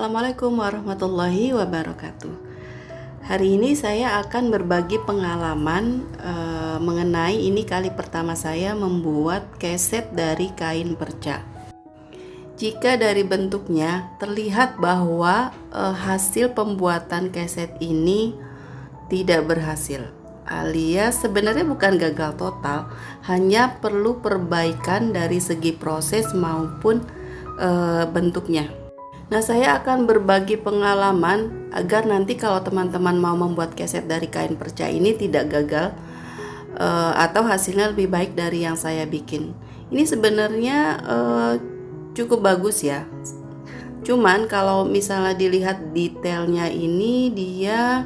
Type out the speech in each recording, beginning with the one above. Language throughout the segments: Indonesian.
Assalamualaikum warahmatullahi wabarakatuh. Hari ini saya akan berbagi pengalaman mengenai ini kali pertama saya membuat keset dari kain perca. Jika dari bentuknya terlihat bahwa hasil pembuatan keset ini tidak berhasil, alias sebenarnya bukan gagal total, hanya perlu perbaikan dari segi proses maupun bentuknya. Nah, saya akan berbagi pengalaman agar nanti kalau teman-teman mau membuat keset dari kain perca ini tidak gagal atau hasilnya lebih baik dari yang saya bikin. Ini sebenarnya cukup bagus ya. Cuman kalau misalnya dilihat detailnya ini dia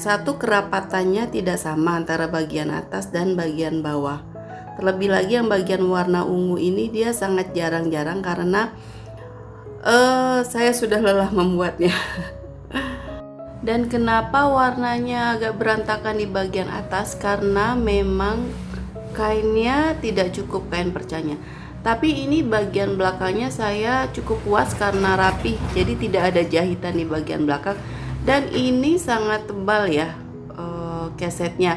satu kerapatannya tidak sama antara bagian atas dan bagian bawah. Terlebih lagi yang bagian warna ungu ini dia sangat jarang-jarang karena saya sudah lelah membuatnya. Dan kenapa warnanya agak berantakan di bagian atas? Karena memang kainnya tidak cukup kain percanya. Tapi ini bagian belakangnya saya cukup puas karena rapi, jadi tidak ada jahitan di bagian belakang. Dan ini sangat tebal ya kesetnya.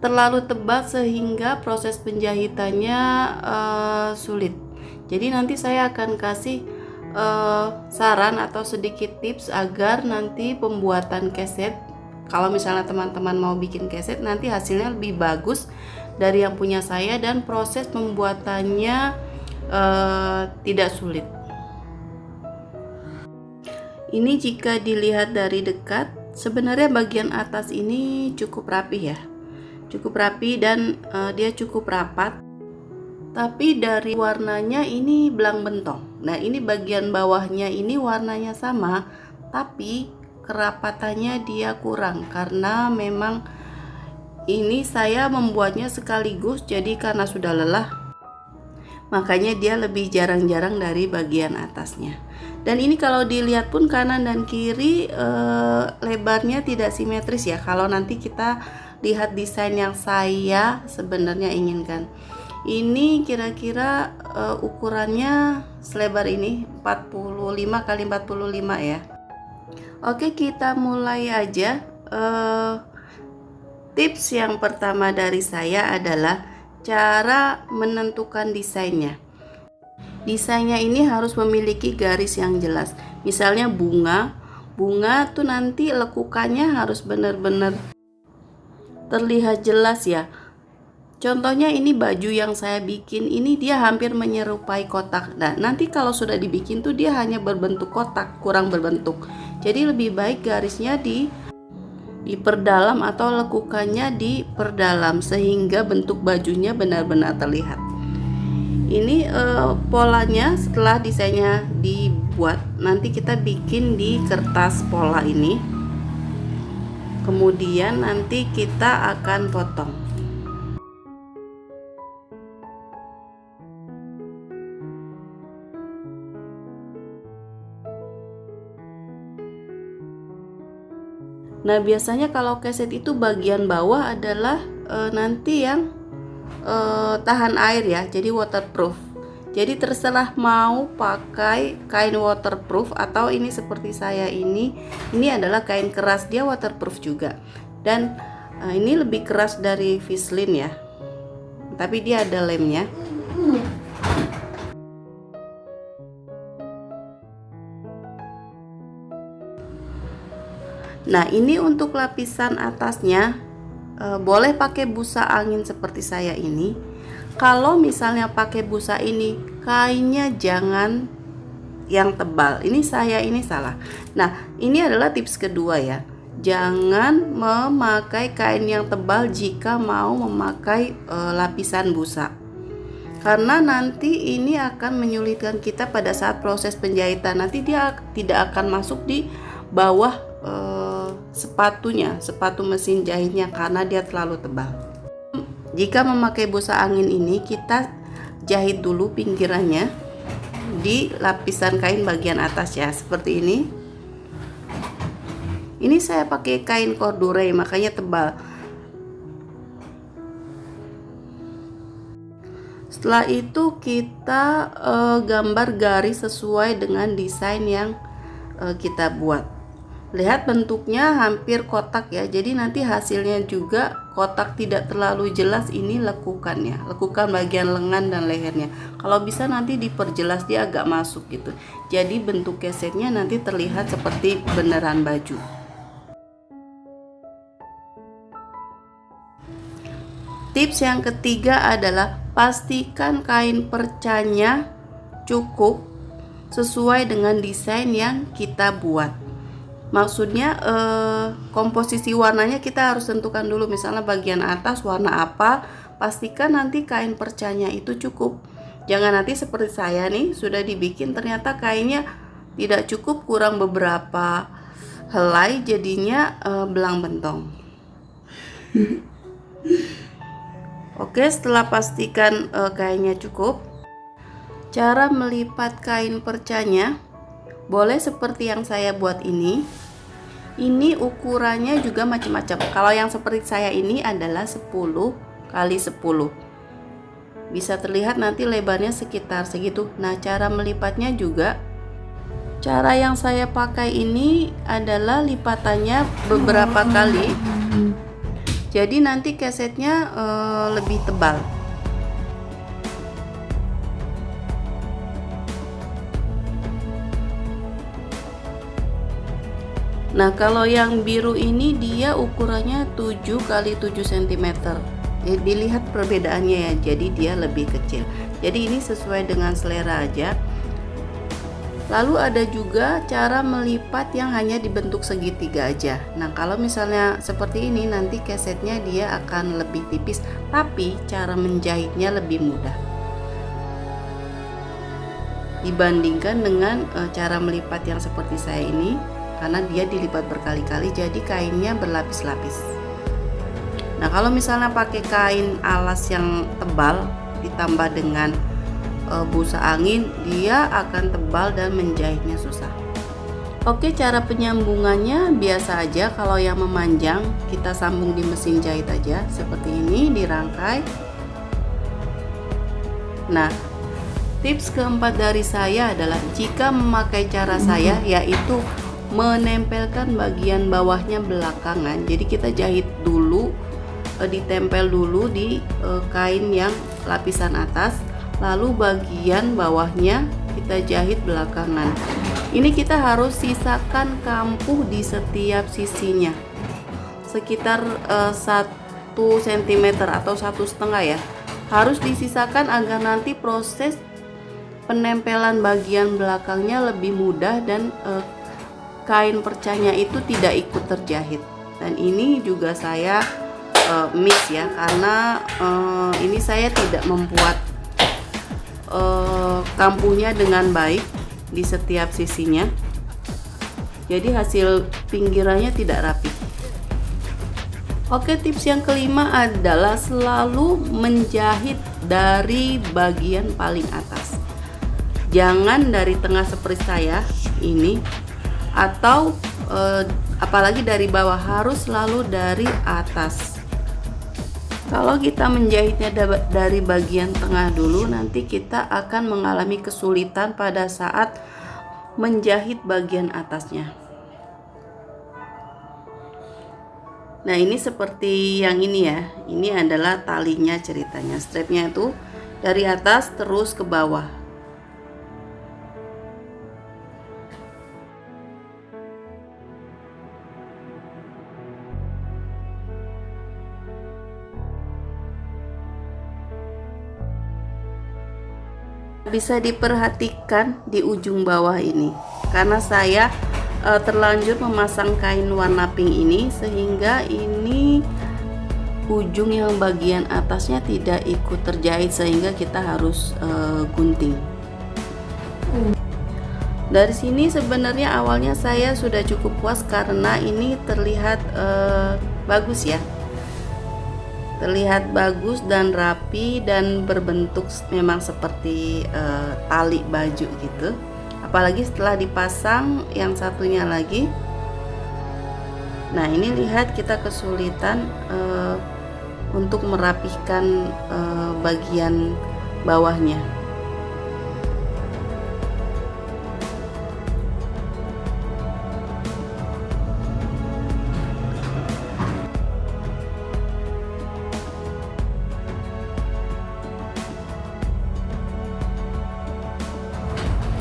Terlalu tebal sehingga proses penjahitannya sulit. Jadi nanti saya akan kasih saran atau sedikit tips agar nanti pembuatan keset, kalau misalnya teman-teman mau bikin keset, nanti hasilnya lebih bagus dari yang punya saya dan proses pembuatannya tidak sulit. Ini jika dilihat dari dekat, sebenarnya bagian atas ini cukup rapi ya. Cukup rapi dan dia cukup rapat, tapi dari warnanya ini belang bentong. Nah, ini bagian bawahnya ini warnanya sama, tapi kerapatannya dia kurang karena memang ini saya membuatnya sekaligus, jadi karena sudah lelah makanya dia lebih jarang-jarang dari bagian atasnya. Dan ini kalau dilihat pun kanan dan kiri lebarnya tidak simetris ya. Kalau nanti kita lihat desain yang saya sebenarnya inginkan, ini kira-kira ukurannya selebar ini 45 kali 45 ya. Oke, kita mulai aja. Tips yang pertama dari saya adalah cara menentukan desainnya. Desainnya ini harus memiliki garis yang jelas. Misalnya bunga tuh nanti lekukannya harus benar-benar terlihat jelas ya. Contohnya ini baju yang saya bikin ini dia hampir menyerupai kotak. Nah, nanti kalau sudah dibikin tuh dia hanya berbentuk kotak, kurang berbentuk. Jadi lebih baik garisnya diperdalam atau lekukannya diperdalam sehingga bentuk bajunya benar-benar terlihat. Ini polanya setelah desainnya dibuat, nanti kita bikin di kertas pola ini. Kemudian nanti kita akan potong. Nah, biasanya kalau keset itu bagian bawah adalah nanti yang tahan air ya, jadi waterproof. Jadi terserah mau pakai kain waterproof atau ini seperti saya ini adalah kain keras, dia waterproof juga. Dan ini lebih keras dari Vislin ya, tapi dia ada lemnya. Nah, ini untuk lapisan atasnya boleh pakai busa angin seperti saya ini. Kalau misalnya pakai busa ini, kainnya jangan yang tebal. Ini saya ini salah. Nah, ini adalah tips kedua ya. Jangan memakai kain yang tebal jika mau memakai lapisan busa. Karena nanti ini akan menyulitkan kita pada saat proses penjahitan. Nanti dia tidak akan masuk di bawah sepatu mesin jahitnya karena dia terlalu tebal. Jika memakai busa angin ini, kita jahit dulu pinggirannya di lapisan kain bagian atas ya, seperti ini. Ini saya pakai kain corduroy makanya tebal. Setelah itu kita gambar garis sesuai dengan desain yang kita buat. Lihat bentuknya hampir kotak ya, jadi nanti hasilnya juga kotak, tidak terlalu jelas ini lekukannya, lekukan bagian lengan dan lehernya. Kalau bisa nanti diperjelas, dia agak masuk gitu, jadi bentuk kesetnya nanti terlihat seperti beneran baju. Tips yang ketiga adalah pastikan kain percanya cukup sesuai dengan desain yang kita buat. Maksudnya komposisi warnanya kita harus tentukan dulu, misalnya bagian atas warna apa, pastikan nanti kain percanya itu cukup. Jangan nanti seperti saya nih, sudah dibikin ternyata kainnya tidak cukup, kurang beberapa helai, jadinya belang bentong. Oke, setelah pastikan kainnya cukup, cara melipat kain percanya boleh seperti yang saya buat ini. Ini ukurannya juga macam-macam. Kalau yang seperti saya ini adalah 10 kali 10. Bisa terlihat nanti lebarnya sekitar segitu. Nah, cara melipatnya juga, cara yang saya pakai ini adalah lipatannya beberapa kali. Jadi nanti kesetnya lebih tebal. Nah, kalau yang biru ini dia ukurannya 7 kali 7 cm. Dilihat perbedaannya ya, jadi dia lebih kecil. Jadi ini sesuai dengan selera aja. Lalu ada juga cara melipat yang hanya dibentuk segitiga aja. Nah, kalau misalnya seperti ini nanti kesetnya dia akan lebih tipis, tapi cara menjahitnya lebih mudah dibandingkan dengan cara melipat yang seperti saya ini, karena dia dilipat berkali-kali jadi kainnya berlapis-lapis. Nah, kalau misalnya pakai kain alas yang tebal ditambah dengan busa angin, dia akan tebal dan menjahitnya susah. Oke, cara penyambungannya biasa aja. Kalau yang memanjang kita sambung di mesin jahit aja seperti ini, dirangkai. Nah, tips keempat dari saya adalah jika memakai cara saya, yaitu menempelkan bagian bawahnya belakangan. Jadi kita jahit dulu, ditempel dulu di kain yang lapisan atas, lalu bagian bawahnya kita jahit belakangan. Ini kita harus sisakan kampuh di setiap sisinya sekitar 1 cm atau 1,5 ya, harus disisakan agar nanti proses penempelan bagian belakangnya lebih mudah dan kain percanya itu tidak ikut terjahit. Dan ini juga saya miss ya, karena ini saya tidak membuat kampuhnya dengan baik di setiap sisinya, jadi hasil pinggirannya tidak rapi. Oke, tips yang kelima adalah selalu menjahit dari bagian paling atas, jangan dari tengah seperti saya ini, atau apalagi dari bawah, harus selalu dari atas. Kalau kita menjahitnya dari bagian tengah dulu, nanti kita akan mengalami kesulitan pada saat menjahit bagian atasnya. Nah, ini seperti yang ini ya, ini adalah talinya ceritanya. Strapnya itu dari atas terus ke bawah. Bisa diperhatikan di ujung bawah ini, karena saya terlanjur memasang kain warna pink ini, sehingga ini ujung yang bagian atasnya tidak ikut terjahit, sehingga kita harus gunting. Dari sini sebenarnya awalnya saya sudah cukup puas karena ini terlihat bagus ya, terlihat bagus dan rapi dan berbentuk memang seperti tali baju gitu. Apalagi setelah dipasang yang satunya lagi. Nah, ini lihat kita kesulitan untuk merapihkan bagian bawahnya.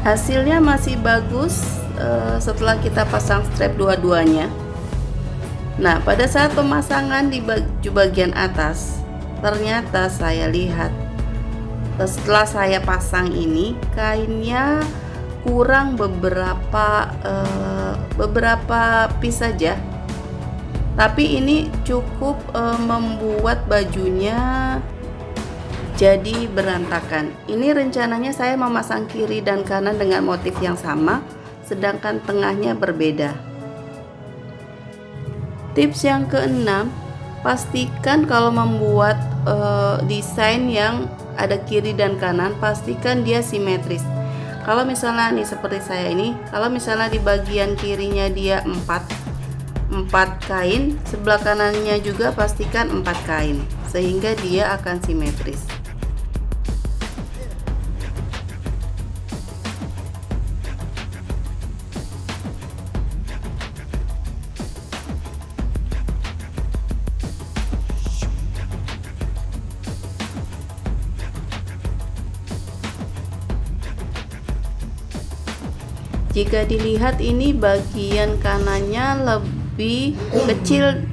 Hasilnya masih bagus setelah kita pasang strap dua-duanya. Nah, pada saat pemasangan di baju bagian atas, ternyata saya lihat setelah saya pasang ini kainnya kurang beberapa piece saja. Tapi ini cukup membuat bajunya jadi berantakan. Ini rencananya saya memasang kiri dan kanan dengan motif yang sama, sedangkan tengahnya berbeda. Tips yang keenam, pastikan kalau membuat desain yang ada kiri dan kanan, pastikan dia simetris. Kalau misalnya nih seperti saya ini, kalau misalnya di bagian kirinya dia 4 kain, sebelah kanannya juga pastikan 4 kain, sehingga dia akan simetris. Jika dilihat ini bagian kanannya lebih kecil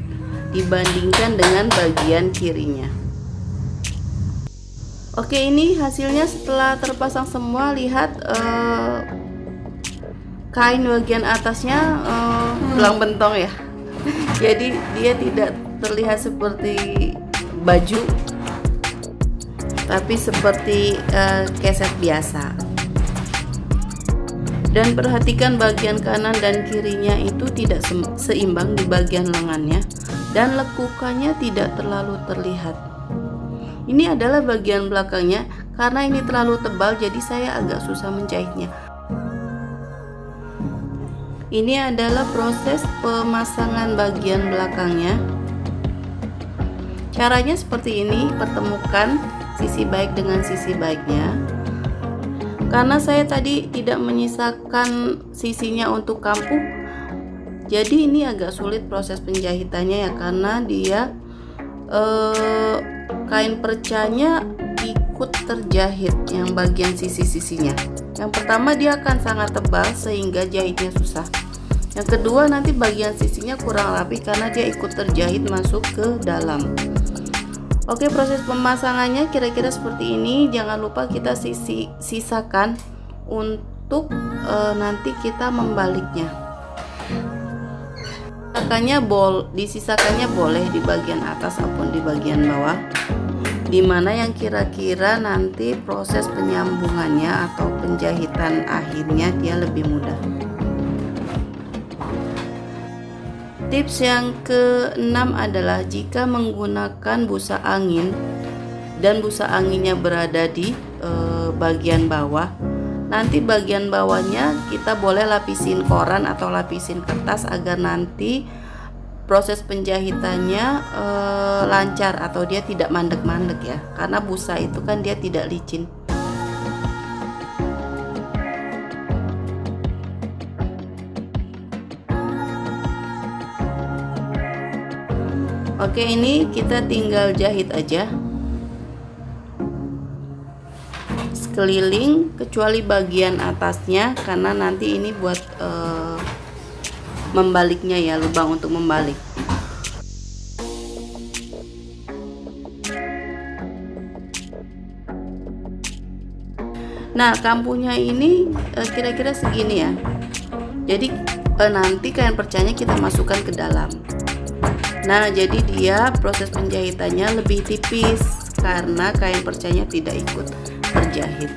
dibandingkan dengan bagian kirinya. Oke, ini hasilnya setelah terpasang semua. Lihat kain bagian atasnya belang bentong ya. Jadi dia tidak terlihat seperti baju, tapi seperti keset biasa. Dan perhatikan bagian kanan dan kirinya itu tidak seimbang di bagian lengannya, dan lekukannya tidak terlalu terlihat. Ini adalah bagian belakangnya. Karena ini terlalu tebal, jadi saya agak susah menjahitnya. Ini adalah proses pemasangan bagian belakangnya. Caranya seperti ini, pertemukan sisi baik dengan sisi baiknya. Karena saya tadi tidak menyisakan sisinya untuk kampuh, jadi ini agak sulit proses penjahitannya ya, karena dia kain percanya ikut terjahit yang bagian sisi-sisinya. Yang pertama, dia akan sangat tebal sehingga jahitnya susah. Yang kedua, nanti bagian sisinya kurang rapi karena dia ikut terjahit masuk ke dalam. Oke, proses pemasangannya kira-kira seperti ini. Jangan lupa kita sisakan untuk nanti kita membaliknya. Disisakannya boleh di bagian atas ataupun di bagian bawah, dimana yang kira-kira nanti proses penyambungannya atau penjahitan akhirnya dia lebih mudah. Tips yang keenam adalah jika menggunakan busa angin dan busa anginnya berada di bagian bawah, nanti bagian bawahnya kita boleh lapisin koran atau lapisin kertas agar nanti proses penjahitannya lancar atau dia tidak mandek-mandek ya, karena busa itu kan dia tidak licin. Oke, ini kita tinggal jahit aja sekeliling kecuali bagian atasnya, karena nanti ini buat membaliknya ya, lubang untuk membalik. Nah, kampuhnya ini kira-kira segini ya. Jadi nanti kain percanya kita masukkan ke dalam. Nah, jadi dia proses penjahitannya lebih tipis karena kain percanya tidak ikut terjahit.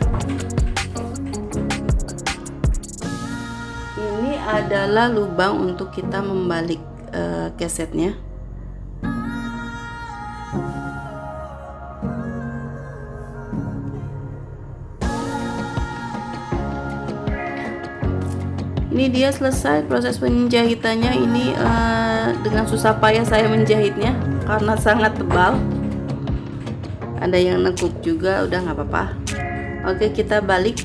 Ini adalah lubang untuk kita membalik kesetnya. Ini dia selesai proses penjahitannya. Ini dengan susah payah saya menjahitnya karena sangat tebal. Ada yang nekuk juga, udah nggak apa-apa. Oke, kita balik.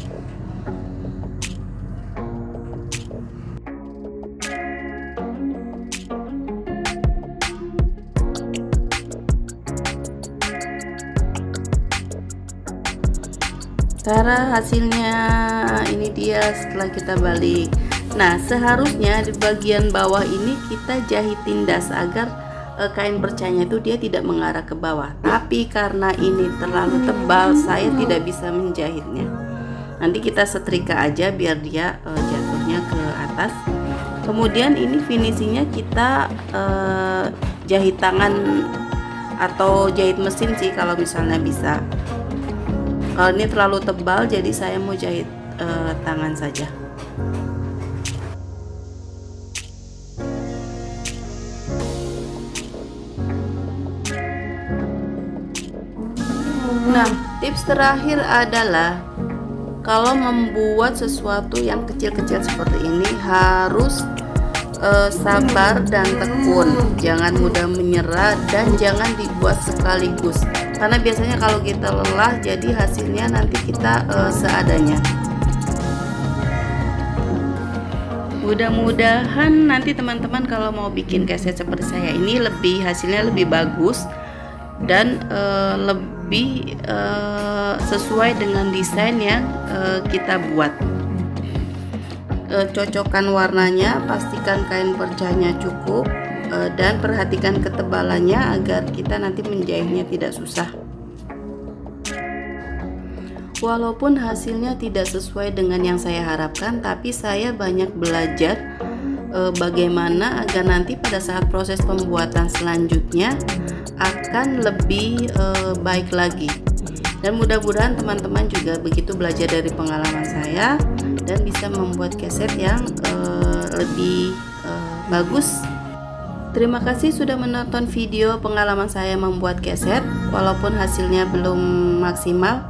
Cara hasilnya ini dia setelah kita balik. Nah, seharusnya di bagian bawah ini kita jahitin das agar kain percanya itu dia tidak mengarah ke bawah. Tapi karena ini terlalu tebal, saya tidak bisa menjahitnya. Nanti kita setrika aja biar dia jatuhnya ke atas. Kemudian ini finishingnya kita jahit tangan atau jahit mesin sih kalau misalnya bisa. Kalau ini terlalu tebal, jadi saya mau jahit tangan saja. Nah, tips terakhir adalah kalau membuat sesuatu yang kecil-kecil seperti ini harus sabar dan tekun, jangan mudah menyerah dan jangan dibuat sekaligus, karena biasanya kalau kita lelah jadi hasilnya nanti kita seadanya. Mudah-mudahan nanti teman-teman kalau mau bikin keset seperti saya ini hasilnya lebih bagus dan lebih sesuai dengan desain yang kita buat. Cocokkan warnanya, pastikan kain percanya cukup, dan perhatikan ketebalannya agar kita nanti menjahitnya tidak susah. Walaupun hasilnya tidak sesuai dengan yang saya harapkan, tapi saya banyak belajar bagaimana agar nanti pada saat proses pembuatan selanjutnya akan lebih baik lagi. Dan mudah-mudahan teman-teman juga begitu belajar dari pengalaman saya dan bisa membuat keset yang lebih bagus. Terima kasih sudah menonton video pengalaman saya membuat keset. Walaupun hasilnya belum maksimal,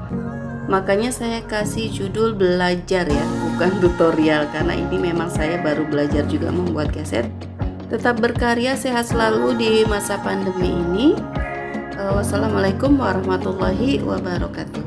makanya saya kasih judul belajar ya, bukan tutorial, karena ini memang saya baru belajar juga membuat keset. Tetap berkarya, sehat selalu di masa pandemi ini. Wassalamualaikum warahmatullahi wabarakatuh.